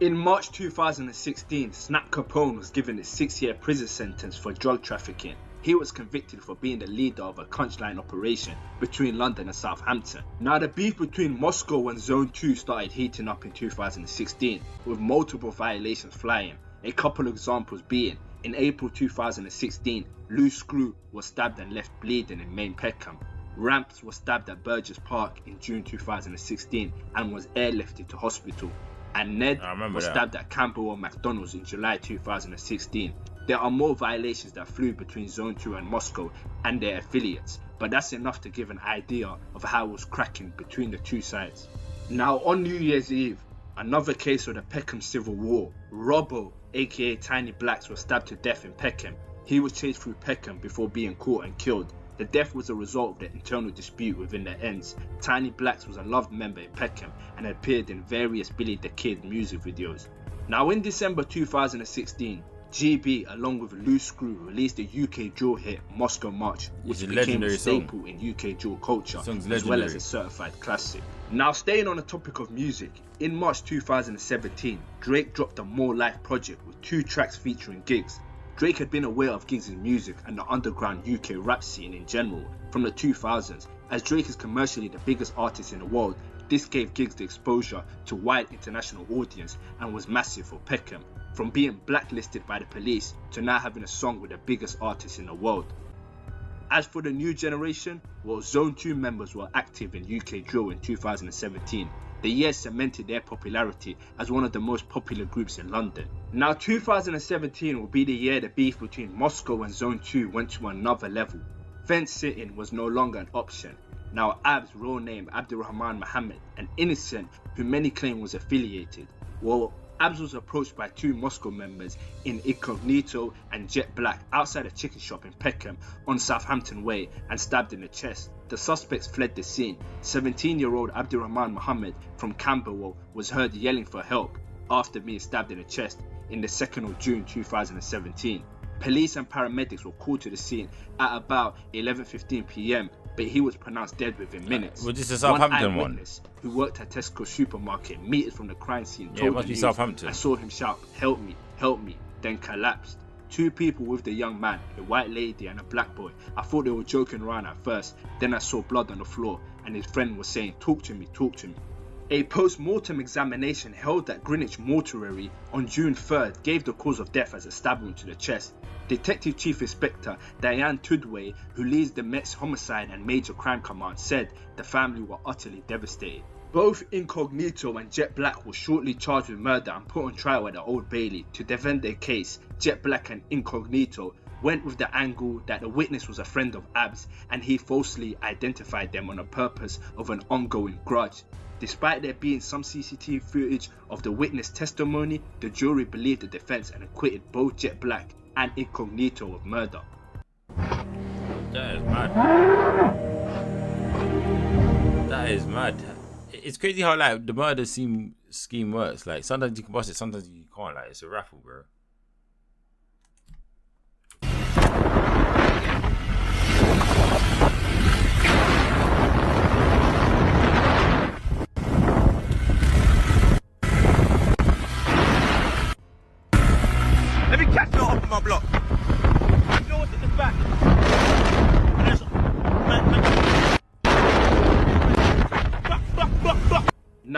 In March 2016, Snap Capone was given a 6-year prison sentence for drug trafficking. He was convicted for being the leader of a punchline operation between London and Southampton. Now the beef between Moscow and Zone 2 started heating up in 2016, with multiple violations flying. A couple of examples being, in April 2016, Lou Screw was stabbed and left bleeding in Main Peckham. Ramps was stabbed at Burgess Park in June 2016 and was airlifted to hospital. And Ned was stabbed at Camberwell McDonald's in July 2016. There are more violations that flew between Zone 2 and Moscow and their affiliates, but that's enough to give an idea of how it was cracking between the two sides. Now on New Year's Eve, another case of the Peckham Civil War. Robbo, aka Tiny Blacks, was stabbed to death in Peckham. He was chased through Peckham before being caught and killed. The death was a result of the internal dispute within the ends. Tiny Blacks was a loved member in Peckham and had appeared in various Billy the Kid music videos. Now in December 2016, GB along with Lou Screw released the UK drill hit Moscow March, which became a staple in UK drill culture as well as a certified classic. Now staying on the topic of music, in March 2017, Drake dropped a More Life project with 2 tracks featuring Giggs. Drake had been aware of Giggs' music and the underground UK rap scene in general from the 2000s. As Drake is commercially the biggest artist in the world, this gave Giggs the exposure to wide international audience and was massive for Peckham, from being blacklisted by the police to now having a song with the biggest artist in the world. As for the new generation, well, Zone 2 members were active in UK drill in 2017. The year cemented their popularity as one of the most popular groups in London. Now 2017 will be the year the beef between Moscow and Zone 2 went to another level. Fence sitting was no longer an option. Now Ab's real name Abdurrahman Mohammed, an innocent who many claim was affiliated. Well, Abs was approached by 2 Moscow members in Incognito and Jet Black outside a chicken shop in Peckham on Southampton Way and stabbed in the chest. The suspects fled the scene. 17-year-old Abdurrahman Mohammed from Camberwell was heard yelling for help after being stabbed in the chest in the 2nd of June 2017. Police and paramedics were called to the scene at about 11:15 PM, but he was pronounced dead within minutes. Was this a Southampton one eyewitness who worked at Tesco supermarket meters from the crime scene told it must be Southampton. I saw him shout, help me, then collapsed. 2 people with the young man, a white lady and a black boy. I thought they were joking around at first, then I saw blood on the floor and his friend was saying, talk to me. A post-mortem examination held at Greenwich Mortuary on June 3rd gave the cause of death as a stab wound to the chest. Detective Chief Inspector Diane Tudway, who leads the Met's Homicide and Major Crime Command, said the family were utterly devastated. Both Incognito and Jet Black were shortly charged with murder and put on trial at the Old Bailey. To defend their case, Jet Black and Incognito went with the angle that the witness was a friend of Ab's and he falsely identified them on the purpose of an ongoing grudge. Despite there being some CCTV footage of the witness testimony, the jury believed the defense and acquitted both Jet Black and Incognito of murder. That is mad. That is mad. It's crazy how like the murder scheme works. Like sometimes you can bust it, sometimes you can't. Like it's a raffle, bro.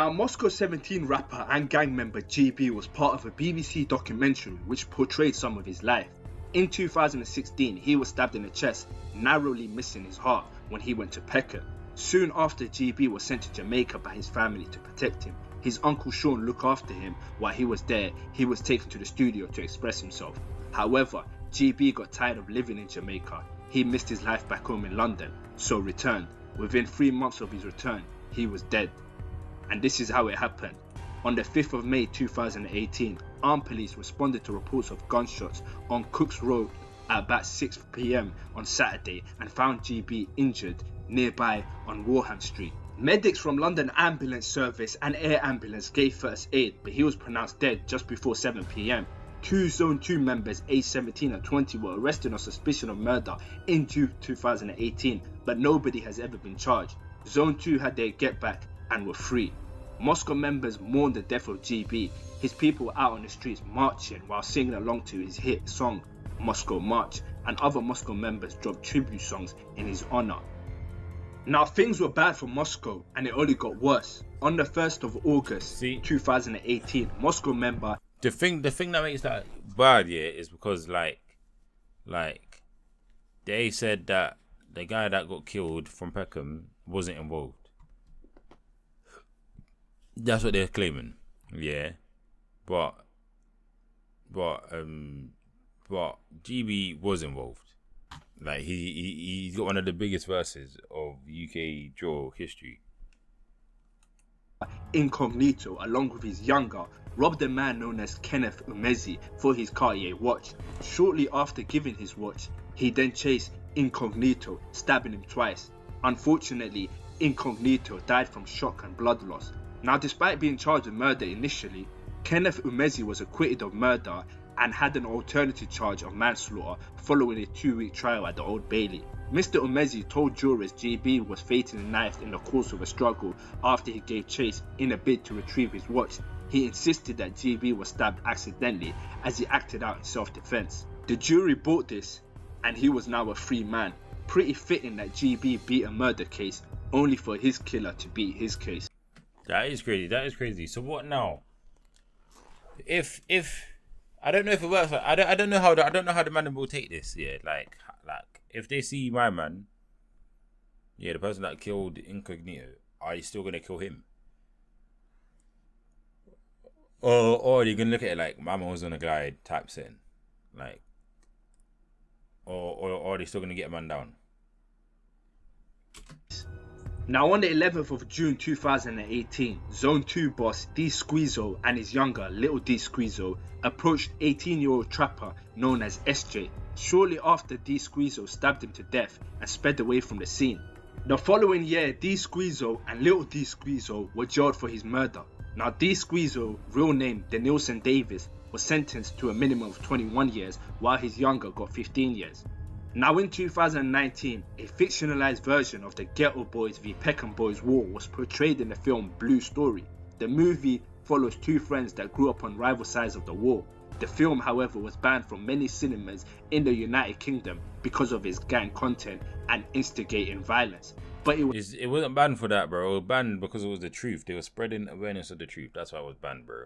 Now, Moscow 17 rapper and gang member GB was part of a BBC documentary which portrayed some of his life. In 2016, he was stabbed in the chest, narrowly missing his heart when he went to Peckham. Soon after, GB was sent to Jamaica by his family to protect him. His uncle Sean looked after him. While he was there, he was taken to the studio to express himself. However, GB got tired of living in Jamaica. He missed his life back home in London, so returned. Within 3 months of his return, he was dead. And this is how it happened. On the 5th of May 2018, armed police responded to reports of gunshots on Cook's Road at about 6 PM on Saturday and found GB injured nearby on Warham Street. Medics from London Ambulance Service and Air Ambulance gave first aid, but he was pronounced dead just before 7 PM. 2 Zone 2 members aged 17 and 20 were arrested on suspicion of murder in June 2018, but nobody has ever been charged. Zone 2 had their get back and were free. Moscow members mourned the death of GB. His people were out on the streets marching while singing along to his hit song Moscow March, and other Moscow members dropped tribute songs in his honor. Now, things were bad for Moscow and it only got worse. On the 1st of August 2018, Moscow member... The thing that makes that bad, yeah, is because like they said that the guy that got killed from Peckham wasn't involved. That's what they're claiming, yeah. But GB was involved. Like he's got one of the biggest verses of UK drill history. Incognito, along with his younger, robbed a man known as Kenneth Umezi for his Cartier watch. Shortly after giving his watch, he then chased Incognito, stabbing him twice. Unfortunately, Incognito died from shock and blood loss. Now, despite being charged with murder initially, Kenneth Umezi was acquitted of murder and had an alternative charge of manslaughter following a 2-week trial at the Old Bailey. Mr. Umezi told jurors GB was fatally knifed in the course of a struggle after he gave chase in a bid to retrieve his watch. He insisted that GB was stabbed accidentally as he acted out in self-defense. The jury bought this and he was now a free man. Pretty fitting that GB beat a murder case only for his killer to beat his case. That is crazy. So what now? If I don't know if it works. I don't know how the man will take this. Yeah, like if they see my man, yeah, the person that killed Incognito, are you still gonna kill him? Or are you gonna look at it like my man was on a glide type setting, like, or are they still gonna get a man down? Now, on the 11th of June 2018, Zone 2 boss D Squeezo and his younger Little D Squeezo approached 18-year-old trapper known as SJ. Shortly after, D Squeezo stabbed him to death and sped away from the scene. The following year, D Squeezo and Little D Squeezo were jailed for his murder. Now, D Squeezo, real name Denilson Davis, was sentenced to a minimum of 21 years while his younger got 15 years. Now, in 2019, a fictionalized version of the Ghetto Boys v Peckham Boys War was portrayed in the film Blue Story. The movie follows 2 friends that grew up on rival sides of the war. The film, however, was banned from many cinemas in the United Kingdom because of its gang content and instigating violence. But it wasn't banned for that, bro. It was banned because it was the truth. They were spreading awareness of the truth. That's why it was banned, bro.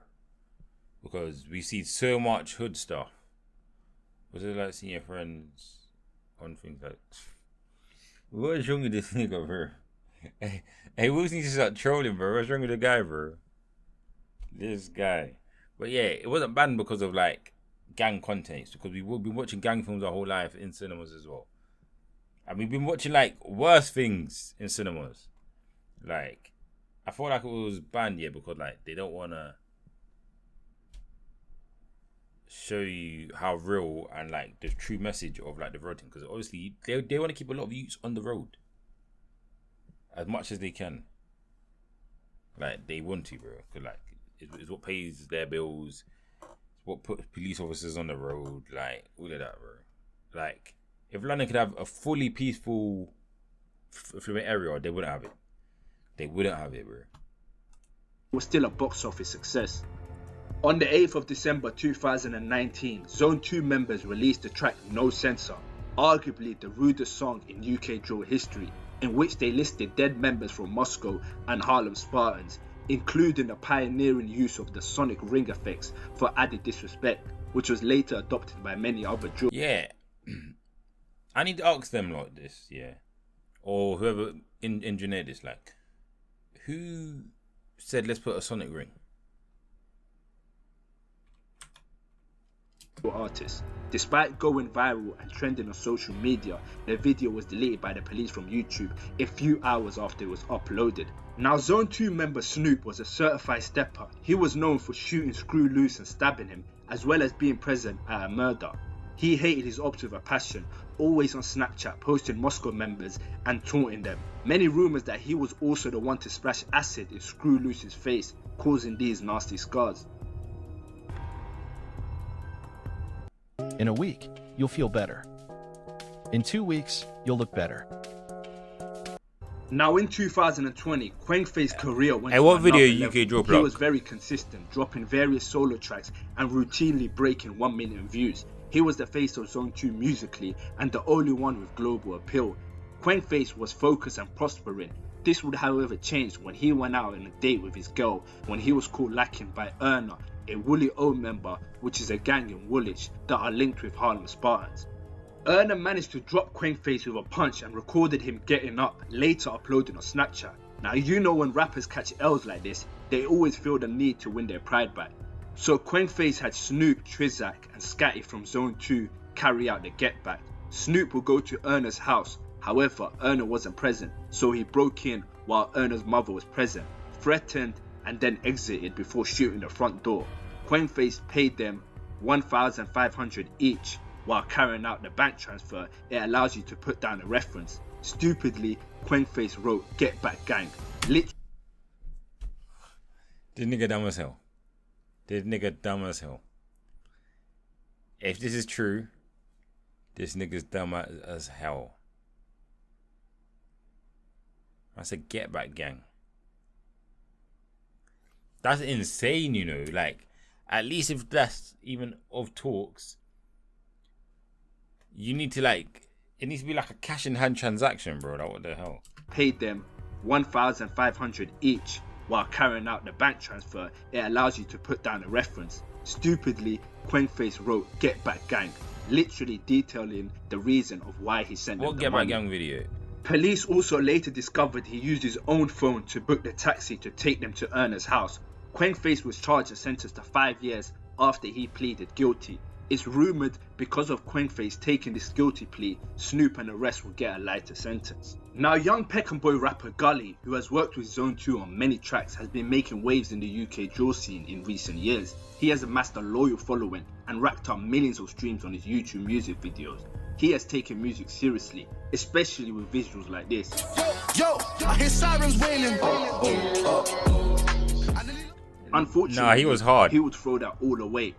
Because we see so much hood stuff. Was it like seeing your friends on things like, what is wrong with this nigga, bro? Hey, we need to start trolling, bro. What's wrong with the guy, bro? This guy. But yeah, it wasn't banned because of like gang content, because we've been watching gang films our whole life in cinemas as well. And we've been watching like worse things in cinemas. Like, I feel like it was banned, yeah, because like they don't want to show you how real and like the true message of like the road thing, because obviously they want to keep a lot of youths on the road as much as they can. Like, they want to, bro, because like it's what pays their bills, it's what puts police officers on the road, like all of that, bro. Like, if London could have a fully peaceful fluent area, they wouldn't have it. They wouldn't have it, bro. It was still a box office success. On the 8th of December 2019, Zone 2 members released the track No Censor, arguably the rudest song in UK drill history, in which they listed dead members from Moscow and Harlem Spartans. including the pioneering use of the sonic ring effects for added disrespect, which was later adopted by many other drills. Yeah. I need to ask them like this, yeah. Or whoever engineered this, like, who said let's put a sonic ring? Artists. Despite going viral and trending on social media, the video was deleted by the police from YouTube a few hours after it was uploaded. Now, Zone 2 member Snoop was a certified stepper. He was known for shooting Screw Loose and stabbing him, as well as being present at a murder. He hated his ops with a passion, always on Snapchat posting Moscow members and taunting them. Many rumours that he was also the one to splash acid in Screw Loose's face, causing these nasty scars. In a week, you'll feel better. In 2 weeks, you'll look better. Now in 2020, kwengface's career went Hey, what to video another UK level. drop He like? was very consistent, dropping various solo tracks and routinely breaking 1 million views. He was the face of Zone 2 musically and the only one with global appeal. kwengface was focused and prospering. This would however change when he went out on a date with his girl when he was caught lacking by Erna, a Woolly O member, which is a gang in Woolwich that are linked with Harlem Spartans. Erna managed to drop kwengface with a punch and recorded him getting up, later uploading on Snapchat. Now you know when rappers catch L's like this, they always feel the need to win their pride back. So kwengface had Snoop, Trizak and Scatty from Zone 2 carry out the get back. Snoop will go to Erna's house, however Erna wasn't present, so he broke in while Erna's mother was present, threatened and then exited before shooting the front door. kwengface paid them $1,500 each. While carrying out the bank transfer, it allows you to put down a reference. Stupidly, kwengface wrote "Get Back Gang." This nigga dumb as hell. This nigga dumb as hell. If this is true, this nigga's dumb as hell. I said "Get Back Gang." That's insane, you know. Like, at least if that's even of talks, you need to like, it needs to be like a cash in hand transaction, bro. Like, what the hell? Paid them $1,500 each. While carrying out the bank transfer, it allows you to put down a reference. Stupidly, kwengface wrote "Get Back Gang," literally detailing the reason of why he sent them What the Get Back money. Gang video? Police also later discovered he used his own phone to book the taxi to take them to Erna's house. kwengface was charged and sentenced to 5 years after he pleaded guilty. It's rumoured because of kwengface taking this guilty plea, Snoop and the rest will get a lighter sentence. Now, young Peckham boy rapper Gully, who has worked with Zone 2 on many tracks, has been making waves in the UK drill scene in recent years. He has amassed a loyal following and racked up millions of streams on his YouTube music videos. He has taken music seriously, especially with visuals like this. Yo, I hear sirens wailing. Unfortunately, Nah, he was hard. He would throw that all away.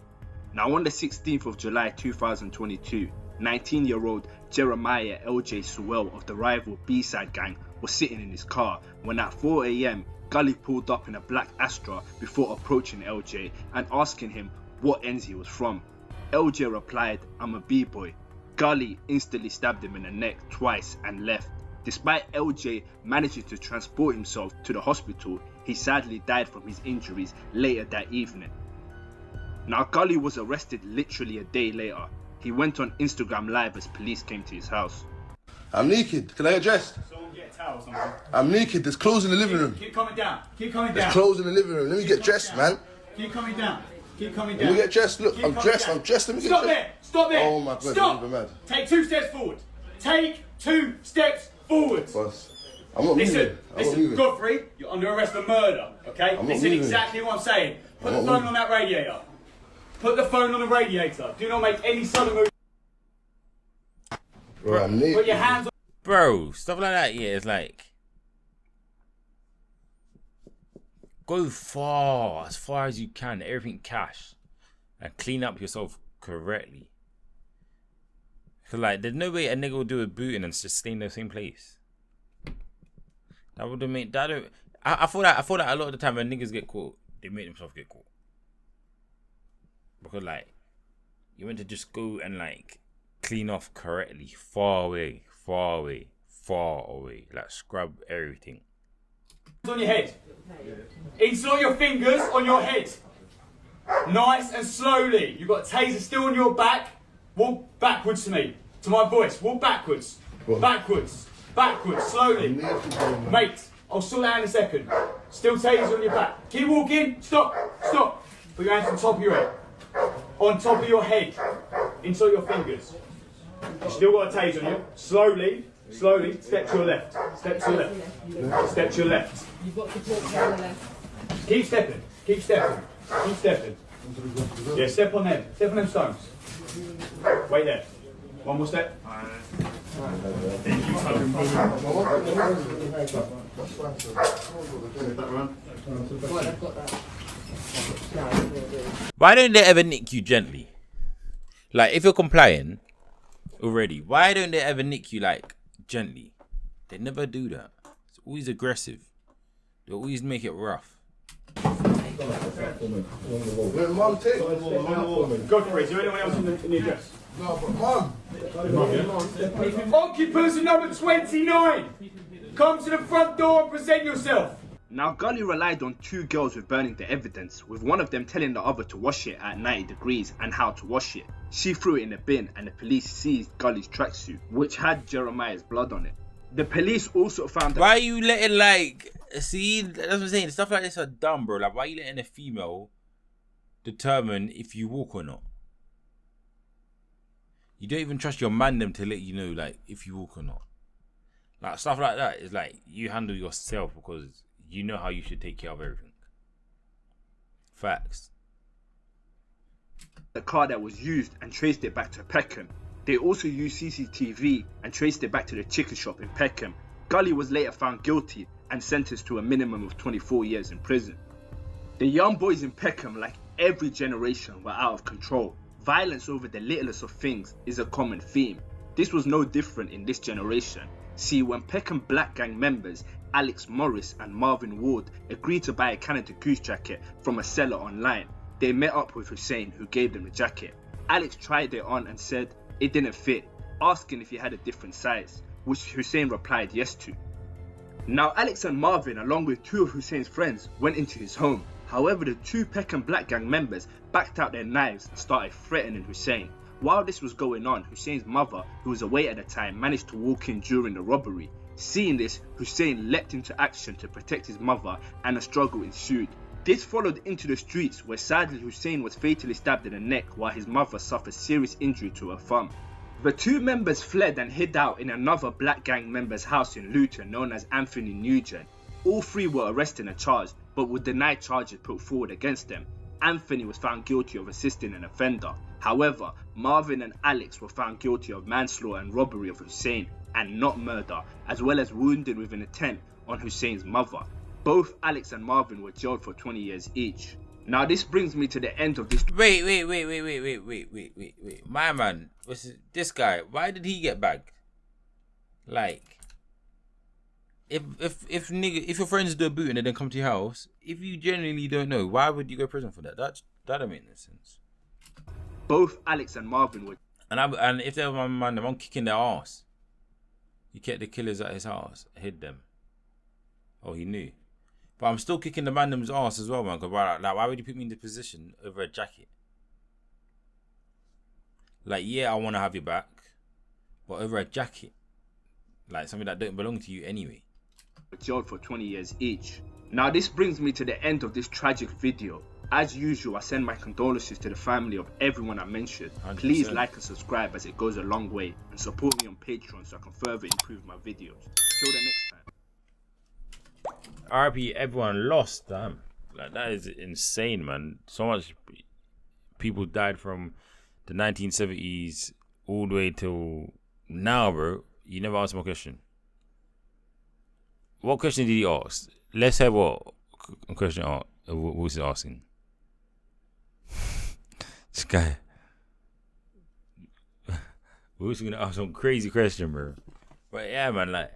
Now, on the 16th of July 2022, 19-year-old Jeremiah LJ Sewell of the rival B-Side gang was sitting in his car when at 4 AM, Gully pulled up in a black Astra before approaching LJ and asking him what ends he was from. LJ replied, "I'm a B-boy." Gully instantly stabbed him in the neck twice and left. Despite LJ managing to transport himself to the hospital, he sadly died from his injuries later that evening. Now, Gully was arrested literally a day later. He went on Instagram Live as police came to his house. I'm naked. Can I get dressed? Someone get a towel or something. I'm naked. There's clothes in the living room. Keep coming down. Keep coming down. There's clothes in the living room. Let me get dressed, man. Keep coming down. Keep coming down. Let me get dressed. Look, Keep I'm coming dressed. down. I'm dressed. Let me get Stop dressed. there. Stop there. Oh my God, Stop. I'm mad. Take 2 steps forward. Take 2 steps forward. Boss, I'm not moving. Listen, Godfrey, you're under arrest for murder, okay? I'm not Listen moving. exactly what I'm saying. Put I'm the not phone moving. on that radiator. Put the phone on the radiator. Do not make any sudden move. Bro, I'm naked. Put your hands on. Bro, stuff like that, yeah, it's like, go as far as you can, everything cash, and clean up yourself correctly. Cause like, there's no way a nigga will do a booting and just stay in the same place. That would have made that. I thought that a lot of the time when niggas get caught, they make themselves get caught. Because like, you want to just go and like clean off correctly, far away, like scrub everything. On your head. Insert your fingers on your head. Nice and slowly. You've got a taser still on your back. Walk backwards to me. To my voice. Walk backwards. Backwards. Backwards. Slowly. Mate, I'll sort that out in a second. Still taser on your back. Keep walking. Stop. Stop. Put your hands on top of your head. On top of your head. Insert your fingers. You still got a taser on you. Slowly. Slowly. Step to your left. Step to your left. Step to your left. You've got to walk on the left. Keep stepping. Keep stepping. Keep stepping. Yeah, step on them. Step on them stones. Wait there. One more step. Why don't they ever nick you gently? Like, if you're complying already, why don't they ever nick you, like, gently? They never do that. It's always aggressive. They always make it rough. Godfrey, is there anyone else in the address? No, but Mum. Occupant number 29. Come to the front door and present yourself. Now, Gully relied on two girls with burning the evidence, with one of them telling the other to wash it at 90 degrees and how to wash it. She threw it in a bin and the police seized Gully's tracksuit, which had Jeremiah's blood on it. The police also found that— Why are you letting, like, see, that's what I'm saying, stuff like this are dumb, bro. Like, why are you letting a female determine if you walk or not? You don't even trust your man them to let you know, like, if you walk or not. Like, stuff like that is like, you handle yourself because you know how you should take care of everything. Facts. the car that was used and traced it back to Peckham. They also used CCTV and traced it back to the chicken shop in Peckham. Gully was later found guilty and sentenced to a minimum of 24 years in prison. The young boys in Peckham, like every generation, were out of control. Violence over the littlest of things is a common theme. This was no different in this generation. See, when Peckham Black Gang members Alex Morris and Marvin Ward agreed to buy a Canada Goose jacket from a seller online, they met up with Hussein, who gave them the jacket. Alex tried it on and said it didn't fit, asking if he had a different size, which Hussein replied yes to. Now Alex and Marvin, along with two of Hussein's friends, went into his home. However, the two Peckham Black Gang members backed out their knives and started threatening Hussein. While this was going on, Hussein's mother, who was away at the time, managed to walk in during the robbery. Seeing this, Hussein leapt into action to protect his mother and a struggle ensued. This followed into the streets, where sadly Hussein was fatally stabbed in the neck while his mother suffered serious injury to her thumb. The two members fled and hid out in another Black Gang member's house in Luton known as Anthony Nugent. All three were arrested and charged, but would deny charges put forward against them. Anthony was found guilty of assisting an offender. However, Marvin and Alex were found guilty of manslaughter and robbery of Hussein and not murder, as well as wounding with an intent on Hussein's mother. Both Alex and Marvin were jailed for 20 years each. Now this brings me to the end of this. Wait. My man, this guy, why did he get back? Like, if your friends do a boot and they don't come to your house, if you genuinely don't know, why would you go to prison for that? That don't make no sense. Both Alex and Marvin were. And if they were my man, I'm kicking their ass. He kept the killers at his house, hid them. Oh, he knew. But I'm still kicking the mandom's ass as well, man. Cause why would you put me in this position over a jacket? Like, yeah, I want to have your back, but over a jacket, like something that don't belong to you anyway. Jailed for 20 years each. Now this brings me to the end of this tragic video. As usual, I send my condolences to the family of everyone I mentioned. 100%. Please like and subscribe as it goes a long way, and support me on Patreon so I can further improve my videos. Till the next time. RIP, everyone lost, damn. Like, that is insane, man. So much people died from the 1970s all the way till now, bro. You never answered my question. What question did he ask? Let's have what question what was he asking? This guy. We was gonna ask some crazy question, bro. But yeah, man, like,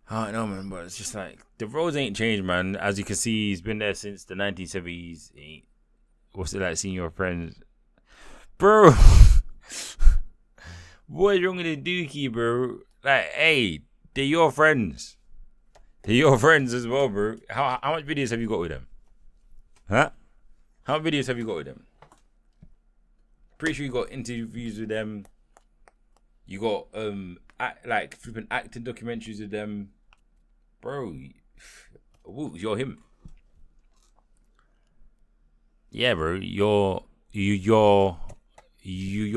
I don't know, man, but it's just like, the roads ain't changed, man. As you can see, he's been there since the 1970s. What's it like seeing your friends? Bro, what's wrong with the dookie, bro? Like, hey, they're your friends. They're your friends as well, bro. How much videos have you got with them? Huh? How many videos have you got with them? Pretty sure you got interviews with them. You got like flipping acting documentaries with them, bro. You're him. Yeah, bro. You're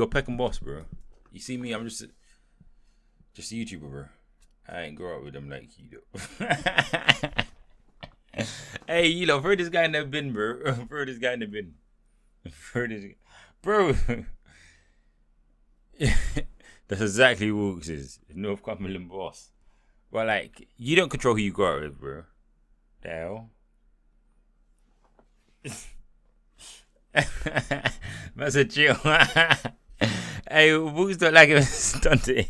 Peckham boss, bro. You see me? I'm just a YouTuber, bro. I ain't grow up with them like you do. Hey, you know, throw this guy in the bin, bro. Throw this guy in the bin. Bro. That's exactly what Wooks is. North Cumberland boss. But like, you don't control who you grow up with, bro. The hell? That's a chill. Hey, Wooks don't like him stunting.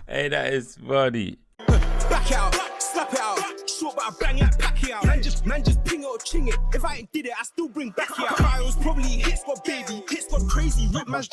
Hey, that is funny. Back out, slap it out. Short but I bang like Peckham. Man just ping it or ching it. If I ain't did it, I still bring back out. Files probably hit squad baby, hit squad crazy, rip man's